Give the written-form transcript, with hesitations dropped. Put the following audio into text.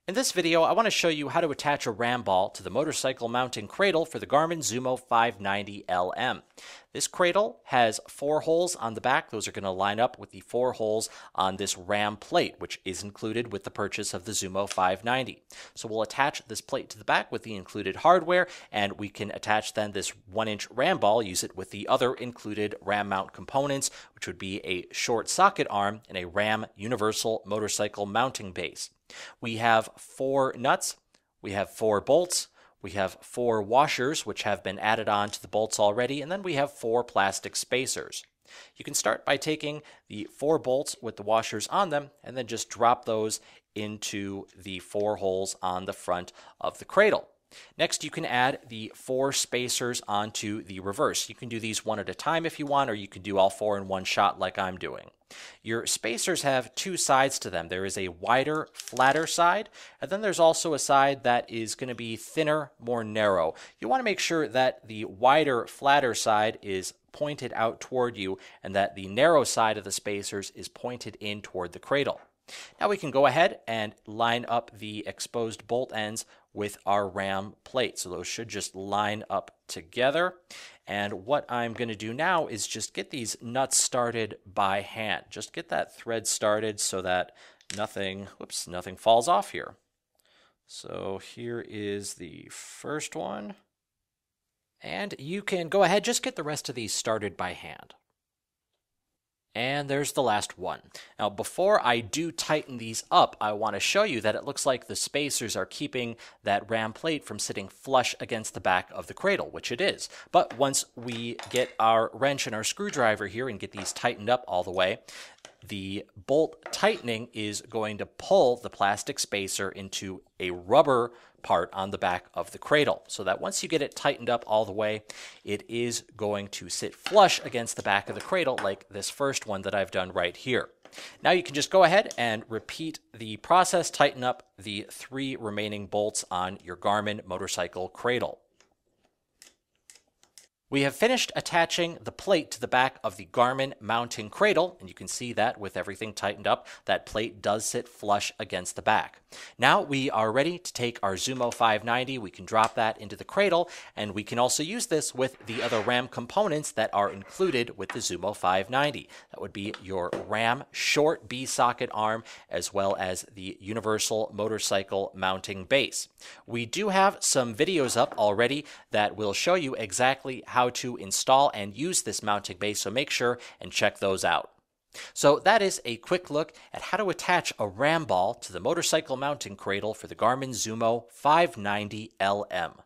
In this video, I want to show you how to attach a ram ball to the motorcycle mounting cradle for the Garmin zumo 590LM. This cradle has 4 holes on the back. Those are going to line up with the 4 holes on this ram plate, which is included with the purchase of the zumo 590. So we'll attach this plate to the back with the included hardware, and we can attach then this 1-inch ram ball, use it with the other included ram mount components, which would be a short socket arm and a ram universal motorcycle mounting base. We have 4 nuts, we have 4 bolts, we have 4 washers which have been added on to the bolts already, and then we have 4 plastic spacers. You can start by taking the 4 bolts with the washers on them and then just drop those into the 4 holes on the front of the cradle. Next, you can add the 4 spacers onto the reverse. You can do these one at a time if you want, or you can do all 4 in one shot like I'm doing. Your spacers have 2 sides to them. There is a wider, flatter side, and then there's also a side that is going to be thinner, more narrow. You want to make sure that the wider, flatter side is pointed out toward you and that the narrow side of the spacers is pointed in toward the cradle. Now we can go ahead and line up the exposed bolt ends with our ram plate. So those should just line up together. And what I'm going to do now is just get these nuts started by hand. Just get that thread started so that nothing falls off here. So here is the first one. And you can go ahead, just get the rest of these started by hand. And there's the last one. Now, before I do tighten these up, I want to show you that it looks like the spacers are keeping that ram plate from sitting flush against the back of the cradle, which it is. But once we get our wrench and our screwdriver here and get these tightened up all the way, the bolt tightening is going to pull the plastic spacer into a rubber part on the back of the cradle, so that once you get it tightened up all the way, it is going to sit flush against the back of the cradle like this first one that I've done right here. Now you can just go ahead and repeat the process, tighten up the 3 remaining bolts on your Garmin Motorcycle Cradle. We have finished attaching the plate to the back of the Garmin mounting cradle, and you can see that with everything tightened up, that plate does sit flush against the back. Now we are ready to take our zumo 590, we can drop that into the cradle, and we can also use this with the other ram components that are included with the zumo 590. That would be your ram short B-socket arm, as well as the universal motorcycle mounting base. We do have some videos up already that will show you exactly how to install and use this mounting base, so make sure and check those out. So that is a quick look at how to attach a ram ball to the motorcycle mounting cradle for the Garmin zumo 590LM.